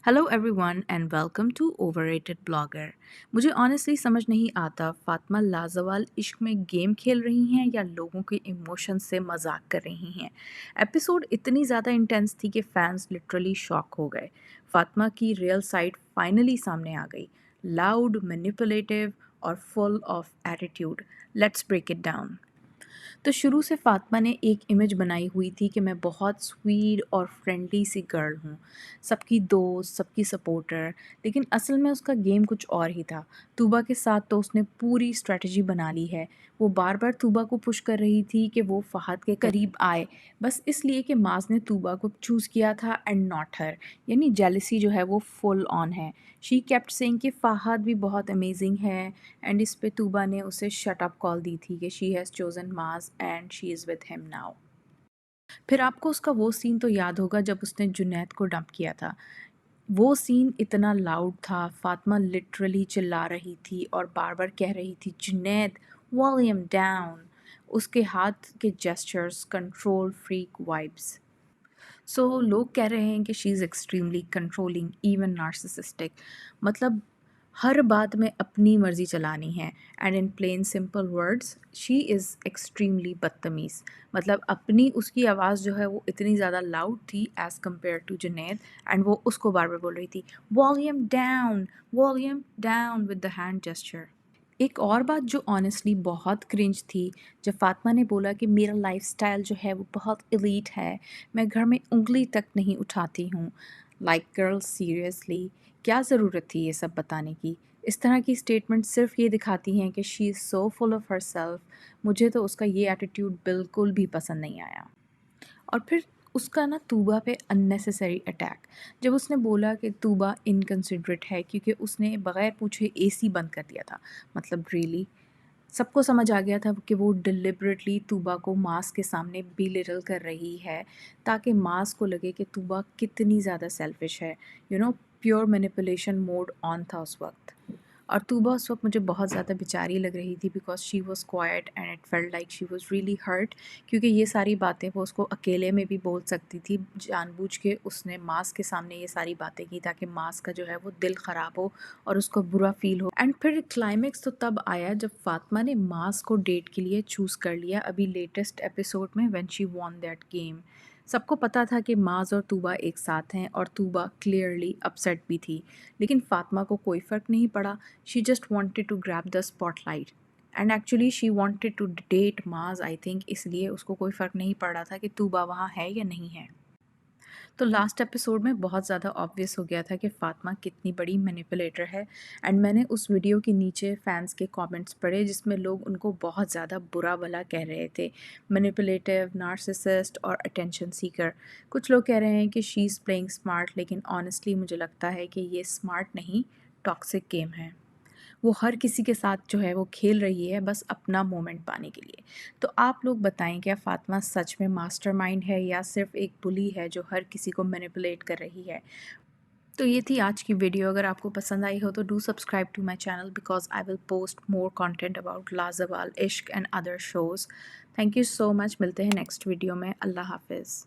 Hello everyone and welcome to overrated blogger. मुझे honestly समझ नहीं आता फातिमा लाजवाल इश्क में गेम खेल रही हैं या लोगों के इमोशंस से मजाक कर रही हैं। एपिसोड इतनी ज़्यादा इंटेंस थी कि फैंस लिटरली शॉक हो गए। फातिमा की रियल साइड फाइनली सामने आ गई, लाउड, मैनिपुलेटिव और full of attitude. Let's break it down. तो शुरू से फ़ातिमा ने एक इमेज बनाई हुई थी कि मैं बहुत स्वीट और फ्रेंडली सी गर्ल हूँ, सबकी दोस्त, सबकी सपोर्टर। लेकिन असल में उसका गेम कुछ और ही था। तूबा के साथ तो उसने पूरी स्ट्रेटजी बना ली है। वो बार बार तूबा को पुश कर रही थी कि वो फ़हद के करीब आए, बस इसलिए कि माज ने तूबा को चूज़ किया था एंड नॉट हर। यानी जेलसी जो है वो फुल ऑन है। शी केप्ट सेइंग कि फ़हद भी बहुत अमेजिंग है एंड इस पे तूबा ने उसे शट अप कॉल दी थी कि शी हैज़ चोजन माज and she is with him now. फिर आपको उसका वो सीन तो याद होगा जब उसने जुनैद को डंप किया था। वो सीन इतना लाउड था, फातिमा लिटरली चिल्ला रही थी और बार बार कह रही थी जुनैद वॉल्यूम डाउन। उसके हाथ के gestures control freak vibes. So लोग कह रहे हैं कि she is extremely controlling, even narcissistic. मतलब हर बात में अपनी मर्जी चलानी है। And in plain simple words she is extremely बदतमीज़। मतलब अपनी उसकी आवाज़ जो है वो इतनी ज़्यादा लाउड थी as compared to Junaid, and वो उसको बार बार बोल रही थी volume down with the hand gesture. एक और बात जो ऑनेस्टली बहुत क्रिंज थी, जब फातिमा ने बोला कि मेरा लाइफस्टाइल जो है वो बहुत एलीट है, मैं घर में उंगली तक नहीं उठाती हूँ। लाइक गर्ल सीरियसली, क्या ज़रूरत थी ये सब बताने की? इस तरह की स्टेटमेंट सिर्फ ये दिखाती हैं कि she is so full of herself. मुझे तो उसका ये एटीट्यूड बिल्कुल भी पसंद नहीं आया। और फिर उसका ना तूबा पे अननेसेसरी अटैक, जब उसने बोला कि तूबा इनकन्सिडरेट है क्योंकि उसने बग़ैर पूछे एसी बंद कर दिया था। मतलब रियली सबको समझ आ गया था कि वो डिलिबरेटली तूबा को मास के सामने बिलिटल कर रही है ताकि मास को लगे कि तूबा कितनी ज़्यादा सेल्फिश है। प्योर मैनिपुलेशन मोड ऑन था उस वक्त। और तूबा उस वक्त मुझे बहुत ज़्यादा बेचारी लग रही थी because she was quiet and it felt like she was really hurt. क्योंकि ये सारी बातें वो उसको अकेले में भी बोल सकती थी, जानबूझ के उसने मास के सामने ये सारी बातें की ताकि मास का जो है वो दिल ख़राब हो और उसको बुरा फील हो। एंड फिर क्लाइमेक्स तो तब आया जब फातिमा ने मास को डेट के लिए चूज़ कर लिया, अभी लेटेस्ट एपिसोड में when she von that game. सबको पता था कि माज और तूबा एक साथ हैं और तूबा क्लियरली अपसेट भी थी, लेकिन फातिमा को कोई फ़र्क नहीं पड़ा। She just wanted to grab the spotlight and actually she wanted to date Maaz, I think, इसलिए उसको कोई फ़र्क नहीं पड़ रहा था कि तूबा वहाँ है या नहीं है। तो लास्ट एपिसोड में बहुत ज़्यादा ऑब्वियस हो गया था कि फातिमा कितनी बड़ी मैनिपुलेटर है। एंड मैंने उस वीडियो के नीचे फैंस के कमेंट्स पढ़े जिसमें लोग उनको बहुत ज़्यादा बुरा भला कह रहे थे, मैनिपुलेटिव, नार्सिसिस्ट और अटेंशन सीकर। कुछ लोग कह रहे हैं कि शी इज़ प्लेइंग स्मार्ट, लेकिन ऑनेस्टली मुझे लगता है कि ये स्मार्ट नहीं, टॉक्सिक गेम है। वो हर किसी के साथ जो है वो खेल रही है बस अपना मोमेंट पाने के लिए। तो आप लोग बताएं, क्या फातिमा सच में मास्टरमाइंड है या सिर्फ एक बुली है जो हर किसी को मैनिपुलेट कर रही है? तो ये थी आज की वीडियो। अगर आपको पसंद आई हो तो do subscribe to my channel because I will post more content about Lajawal, Ishq and other shows. Thank you so much. मिलते हैं नेक्स्ट वीडियो में। अल्लाह हाफिज़।